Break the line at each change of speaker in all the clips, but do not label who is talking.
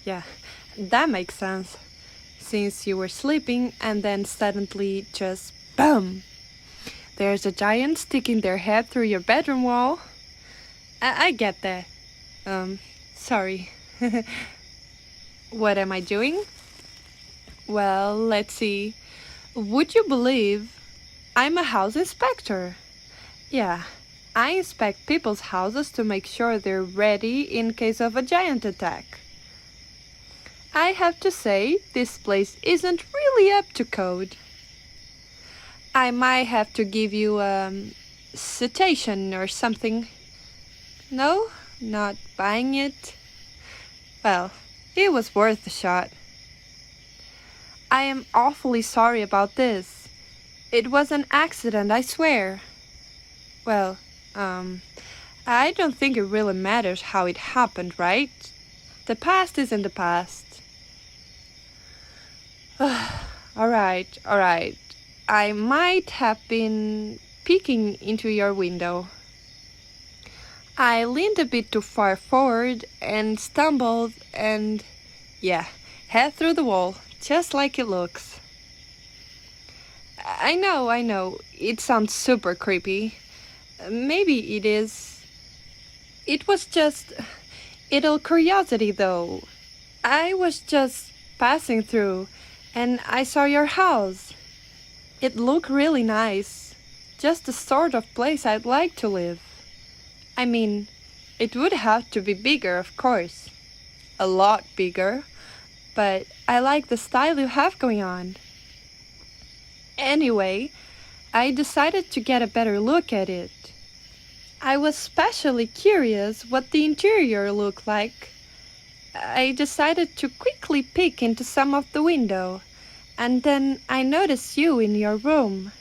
Yeah, that makes sense. Since you were sleeping and then suddenly just BOOM! There's a giant sticking their head through your bedroom wall. I get that. Um, Sorry. What am I doing? Well, let's see. Would you believe I'm a house inspector? Yeah, I inspect people's houses to make sure they're ready in case of a giant attack. I have to say, this place isn't really up to code. I might have to give you a citation or something. No, not buying it. Well, it was worth a shot. I am awfully sorry about this. It was an accident, I swear. Well, I don't think it really matters how it happened, right? The past isn't the past. Alright. I might have been peeking into your window. I leaned a bit too far forward and stumbled and, yeah, head through the wall, just like it looks. I know, it sounds super creepy. Maybe it is. It was just idle curiosity, though. I was just passing through and I saw your house. It looked really nice. Just the sort of place I'd like to live. I mean, it would have to be bigger, of course. A lot bigger. But I like the style you have going on. Anyway, I decided to get a better look at it. I was especially curious what the interior looked like. I decided to quickly peek into some of the window, and then I noticed you in your room.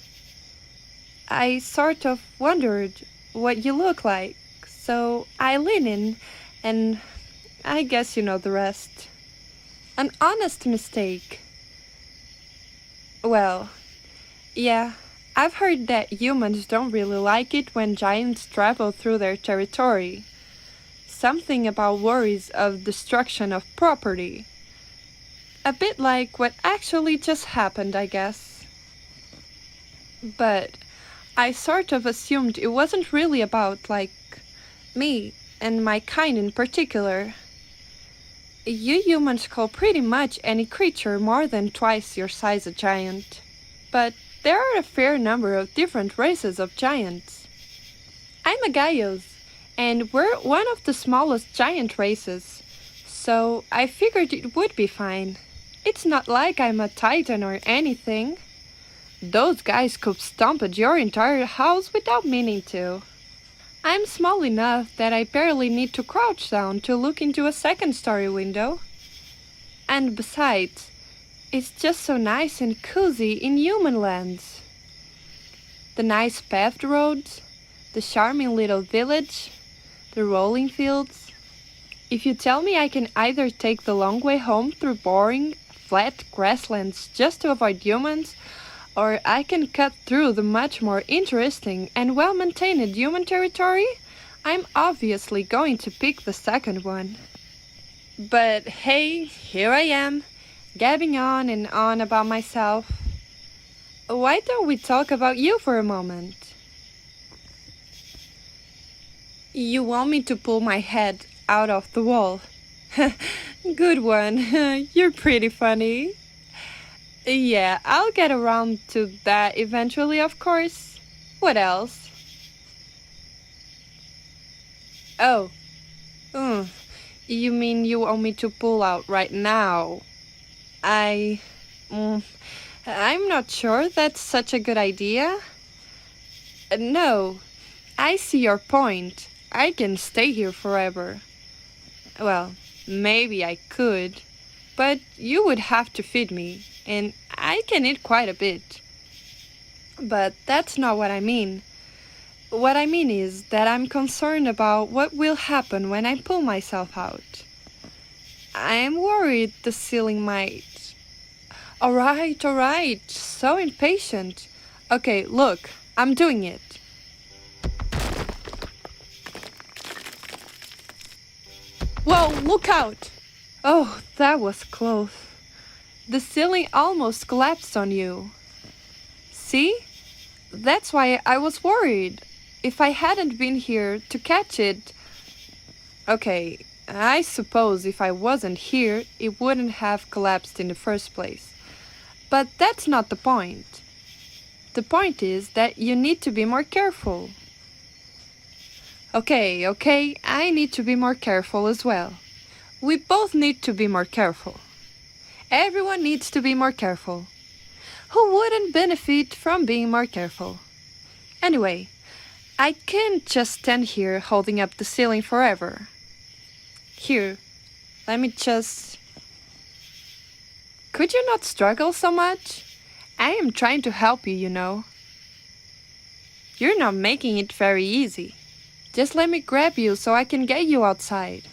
I sort of wondered what you look like, so I leaned in, and I guess you know the rest. An honest mistake. Well, yeah, I've heard that humans don't really like it when giants travel through their territory. Something about worries of destruction of property. A bit like what actually just happened, I guess. But I sort of assumed it wasn't really about, like, me and my kind in particular. You humans call pretty much any creature more than twice your size a giant. But there are a fair number of different races of giants. I'm a Gaius, and we're one of the smallest giant races, so I figured it would be fine. It's not like I'm a titan or anything. Those guys could stomp at your entire house without meaning to. I'm small enough that I barely need to crouch down to look into a second-story window. And besides, it's just so nice and cozy in human lands. The nice paved roads, the charming little village, the rolling fields. If you tell me I can either take the long way home through boring, flat grasslands just to avoid humans, or I can cut through the much more interesting and well-maintained human territory, I'm obviously going to pick the second one. But hey, here I am, gabbing on and on about myself. Why don't we talk about you for a moment? You want me to pull my head out of the wall? Good one, you're pretty funny. Yeah, I'll get around to that eventually, of course. What else? Oh, you mean you want me to pull out right now? I... I'm not sure that's such a good idea. No, I see your point. I can stay here forever. Well, maybe I could, but you would have to feed me, and I can eat quite a bit. But that's not what I mean. What I mean is that I'm concerned about what will happen when I pull myself out. I'm worried the ceiling might... Alright, so impatient. Okay, look, I'm doing it. Whoa, look out! Oh, that was close. The ceiling almost collapsed on you. See? That's why I was worried. If I hadn't been here to catch it. Okay, I suppose if I wasn't here, it wouldn't have collapsed in the first place. But that's not the point. The point is that you need to be more careful. Okay, I need to be more careful as well. We both need to be more careful. Everyone needs to be more careful. Who wouldn't benefit from being more careful? Anyway, I can't just stand here holding up the ceiling forever. Here, let me just... Could you not struggle so much? I am trying to help you, you know. You're not making it very easy. Just let me grab you so I can get you outside.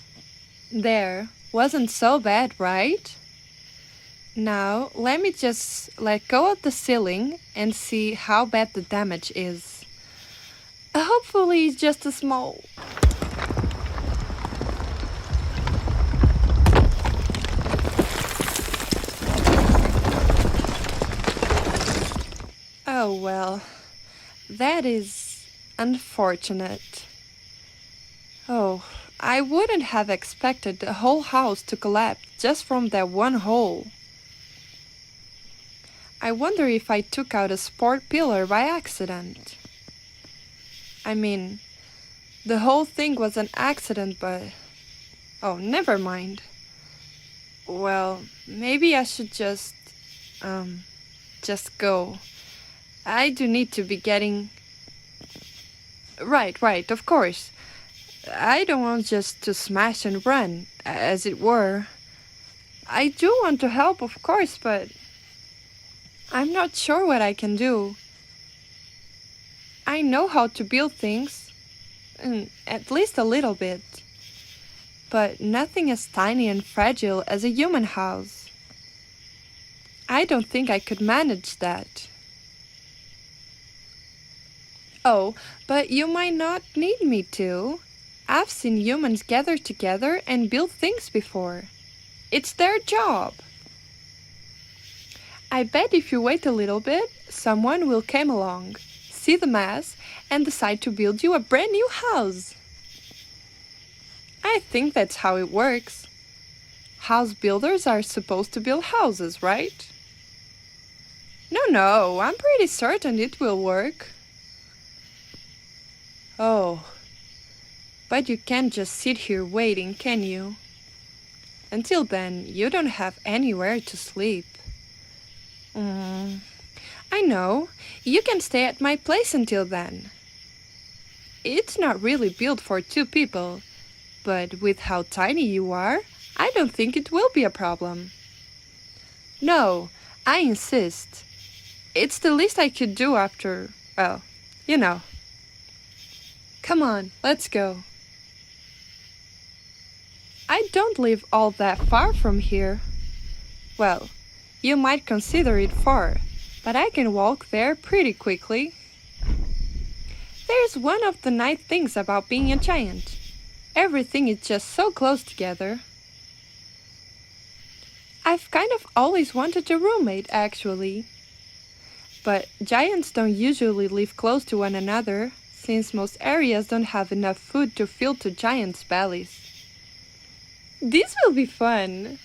There, wasn't so bad, right? Now, let me just let go of the ceiling and see how bad the damage is. Hopefully it's just a small... Oh well, that is unfortunate. Oh, I wouldn't have expected the whole house to collapse just from that one hole. I wonder if I took out a support pillar by accident. I mean, the whole thing was an accident, but... Oh, never mind. Well, maybe I should just go. I do need to be getting... Right, of course. I don't want just to smash and run, as it were. I do want to help, of course, but... I'm not sure what I can do. I know how to build things, at least a little bit. But nothing as tiny and fragile as a human house. I don't think I could manage that. Oh, but you might not need me to. I've seen humans gather together and build things before. It's their job. I bet if you wait a little bit, someone will come along, see the mess, and decide to build you a brand new house. I think that's how it works. House builders are supposed to build houses, right? No, I'm pretty certain it will work. Oh, but you can't just sit here waiting, can you? Until then, you don't have anywhere to sleep. I know, you can stay at my place until then. It's not really built for two people, but with how tiny you are, I don't think it will be a problem. No, I insist. It's the least I could do after, well, you know. Come on, let's go. I don't live all that far from here. Well, you might consider it far, but I can walk there pretty quickly. There's one of the nice things about being a giant. Everything is just so close together. I've kind of always wanted a roommate, actually. But giants don't usually live close to one another, since most areas don't have enough food to fill two giants' bellies. This will be fun!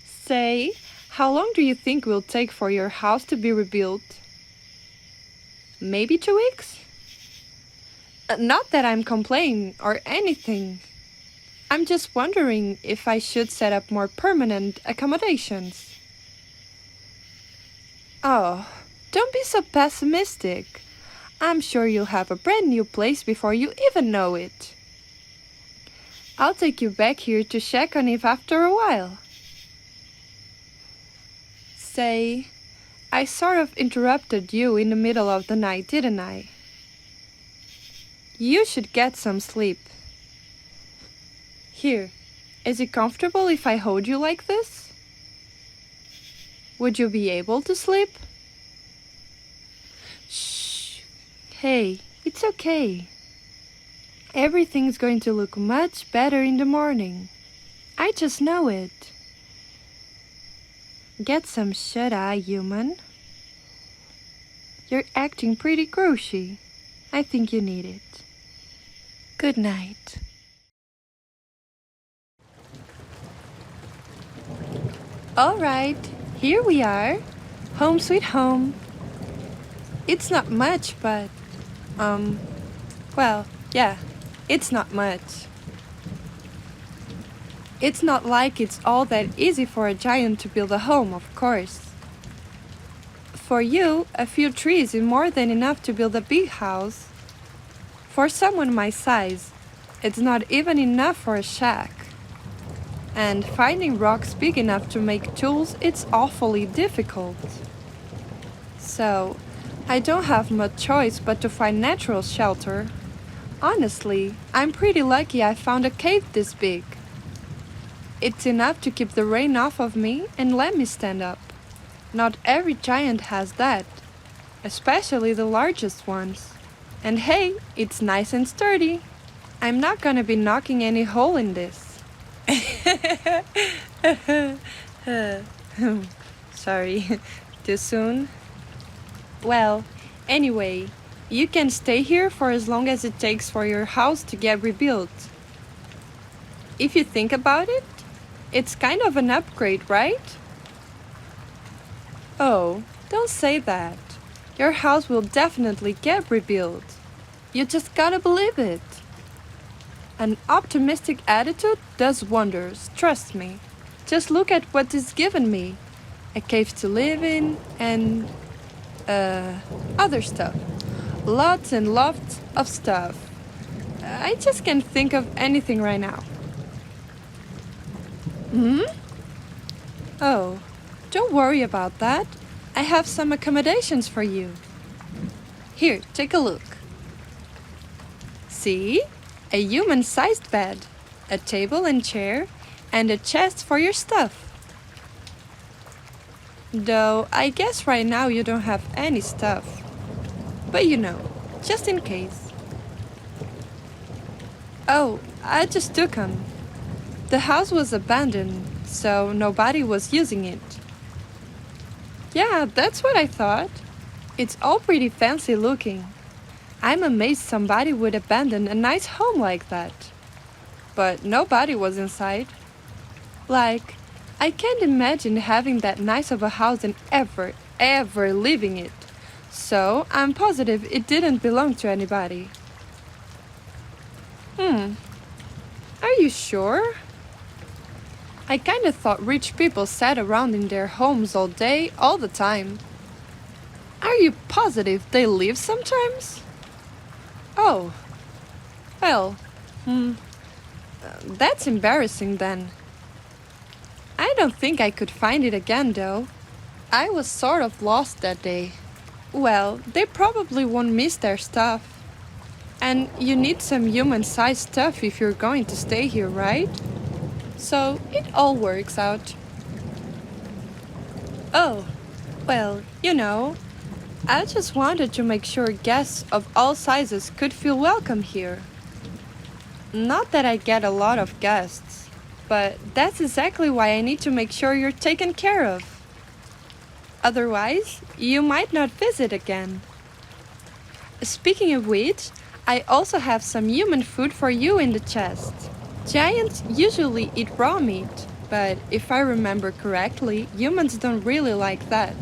Say, how long do you think will take for your house to be rebuilt? Maybe 2 weeks? Not that I'm complaining or anything. I'm just wondering if I should set up more permanent accommodations. Oh, don't be so pessimistic. I'm sure you'll have a brand new place before you even know it. I'll take you back here to check on it after a while. Say, I sort of interrupted you in the middle of the night, didn't I? You should get some sleep. Here, is it comfortable if I hold you like this? Would you be able to sleep? Shh. Hey, it's okay. Everything's going to look much better in the morning. I just know it. Get some shut-eye, human. You're acting pretty groushy. I think you need it. Good night. All right, here we are. Home sweet home. It's not much, but, well, yeah, it's not much. It's not like it's all that easy for a giant to build a home, of course. For you, a few trees is more than enough to build a big house. For someone my size, it's not even enough for a shack. And finding rocks big enough to make tools, it's awfully difficult. So, I don't have much choice but to find natural shelter. Honestly, I'm pretty lucky I found a cave this big. It's enough to keep the rain off of me and let me stand up. Not every giant has that, especially the largest ones. And hey, it's nice and sturdy. I'm not gonna be knocking any hole in this. Sorry, too soon? Well, anyway, you can stay here for as long as it takes for your house to get rebuilt. If you think about it, it's kind of an upgrade, right? Oh, don't say that. Your house will definitely get rebuilt. You just gotta believe it. An optimistic attitude does wonders, trust me. Just look at what it's given me. A cave to live in and, other stuff. Lots and lots of stuff. I just can't think of anything right now. Oh, don't worry about that. I have some accommodations for you. Here, take a look. See? A human-sized bed, a table and chair, and a chest for your stuff. Though I guess right now you don't have any stuff. But you know, just in case. Oh, I just took 'em. The house was abandoned, so nobody was using it. Yeah, that's what I thought. It's all pretty fancy looking. I'm amazed somebody would abandon a nice home like that. But nobody was inside. Like, I can't imagine having that nice of a house and ever leaving it. So I'm positive it didn't belong to anybody. Are you sure? I kinda thought rich people sat around in their homes all day, all the time. Are you positive they live sometimes? Oh, well, that's embarrassing then. I don't think I could find it again though. I was sort of lost that day. Well, they probably won't miss their stuff. And you need some human-sized stuff if you're going to stay here, right? So it all works out. Oh, well, you know, I just wanted to make sure guests of all sizes could feel welcome here. Not that I get a lot of guests, but that's exactly why I need to make sure you're taken care of. Otherwise, you might not visit again. Speaking of which, I also have some human food for you in the chest. Giants usually eat raw meat, but if I remember correctly, humans don't really like that.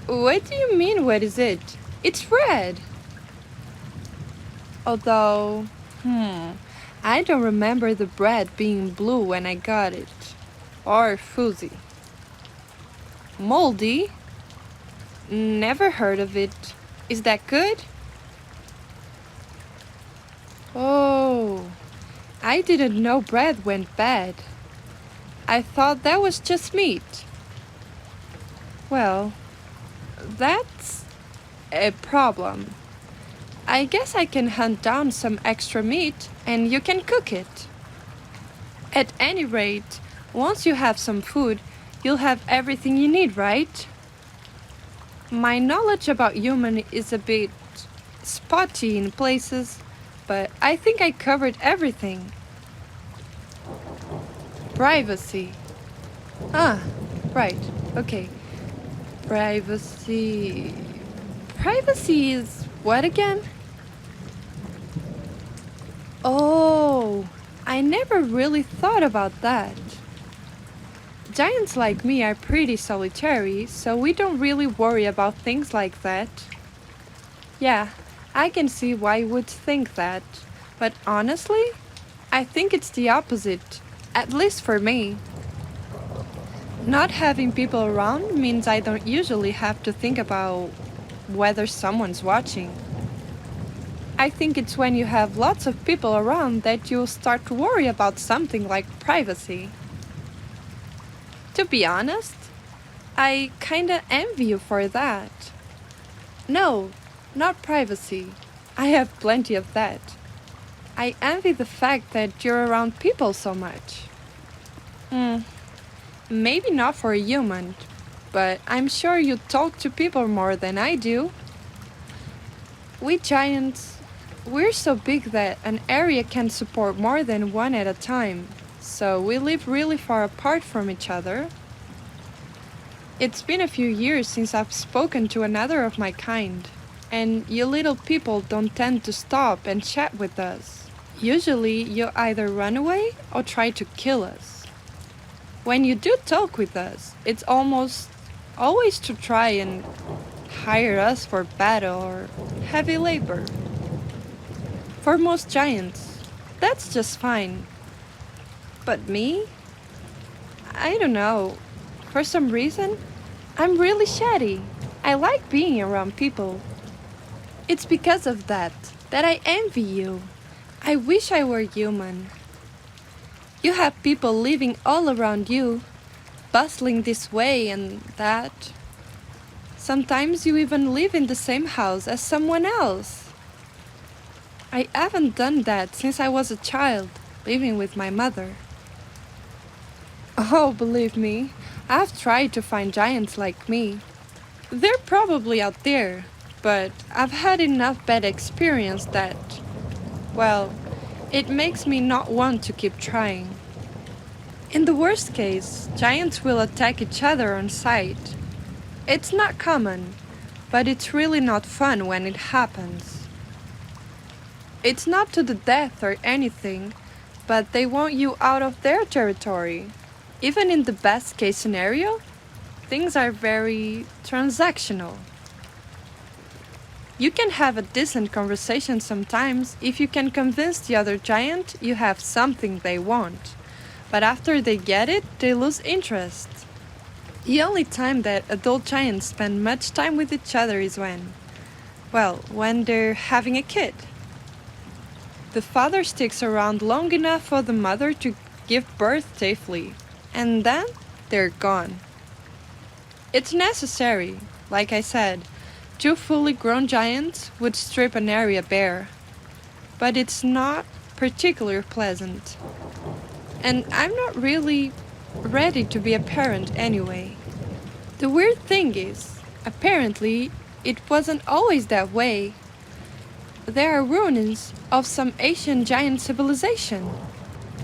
What do you mean, what is it? It's red! Although, I don't remember the bread being blue when I got it. Or fuzzy. Moldy? Never heard of it. Is that good? Oh, I didn't know bread went bad. I thought that was just meat. Well, that's a problem. I guess I can hunt down some extra meat and you can cook it. At any rate, once you have some food, you'll have everything you need, right? My knowledge about human is a bit spotty in places, but I think I covered everything. Privacy. Ah, right. Okay. Privacy. Privacy is what again? Oh, I never really thought about that. Giants like me are pretty solitary, so we don't really worry about things like that. Yeah, I can see why you would think that. But honestly, I think it's the opposite, at least for me. Not having people around means I don't usually have to think about whether someone's watching. I think it's when you have lots of people around that you'll start to worry about something like privacy. To be honest, I kinda envy you for that. No, not privacy. I have plenty of that. I envy the fact that you're around people so much. Hmm, maybe not for a human, but I'm sure you talk to people more than I do. We giants, we're so big that an area can support more than one at a time, so we live really far apart from each other. It's been a few years since I've spoken to another of my kind, and you little people don't tend to stop and chat with us. Usually, you either run away or try to kill us. When you do talk with us, it's almost always to try and hire us for battle or heavy labor. For most giants, that's just fine. But me? I don't know. For some reason, I'm really chatty. I like being around people. It's because of that I envy you. I wish I were human. You have people living all around you, bustling this way and that. Sometimes you even live in the same house as someone else. I haven't done that since I was a child, living with my mother. Oh, believe me, I've tried to find giants like me. They're probably out there, but I've had enough bad experience that, well, it makes me not want to keep trying. In the worst case, giants will attack each other on sight. It's not common, but it's really not fun when it happens. It's not to the death or anything, but they want you out of their territory. Even in the best case scenario, things are very transactional. You can have a decent conversation sometimes if you can convince the other giant you have something they want. But after they get it, they lose interest. The only time that adult giants spend much time with each other is when they're having a kid. The father sticks around long enough for the mother to give birth safely, and then they're gone. It's necessary, like I said. Two fully grown giants would strip an area bare, but it's not particularly pleasant. And I'm not really ready to be a parent anyway. The weird thing is, apparently, it wasn't always that way. There are ruins of some ancient giant civilization.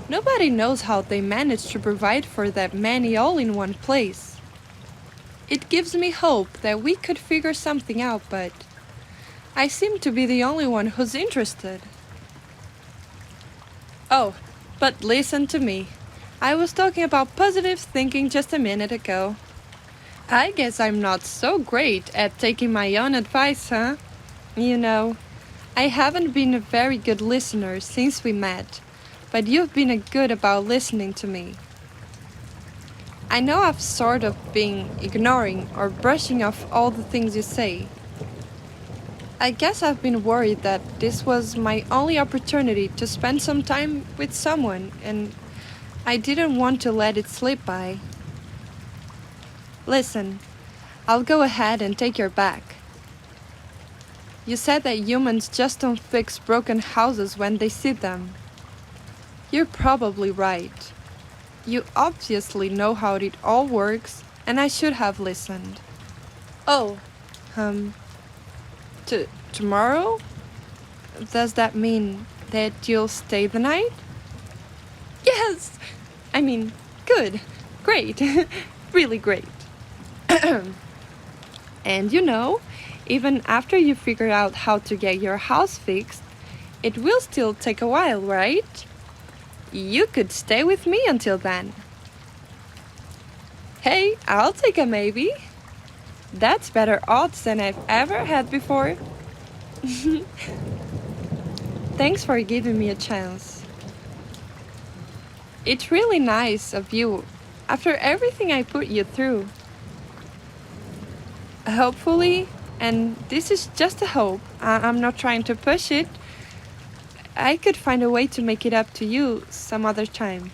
Nobody knows how they managed to provide for that many all in one place. It gives me hope that we could figure something out, but I seem to be the only one who's interested. Oh, but listen to me. I was talking about positive thinking just a minute ago. I guess I'm not so great at taking my own advice, huh? You know, I haven't been a very good listener since we met, but you've been good about listening to me. I know I've sort of been ignoring or brushing off all the things you say. I guess I've been worried that this was my only opportunity to spend some time with someone, and I didn't want to let it slip by. Listen, I'll go ahead and take your back. You said that humans just don't fix broken houses when they see them. You're probably right. You obviously know how it all works, and I should have listened. Oh, um, tomorrow? Does that mean that you'll stay the night? Yes! I mean, Good. Great. Really great. And even after you figure out how to get your house fixed, it will still take a while, right? You could stay with me until then. Hey, I'll take a maybe. That's better odds than I've ever had before. Thanks for giving me a chance. It's really nice of you, after everything I put you through. Hopefully, and this is just a hope, I'm not trying to push it, I could find a way to make it up to you some other time.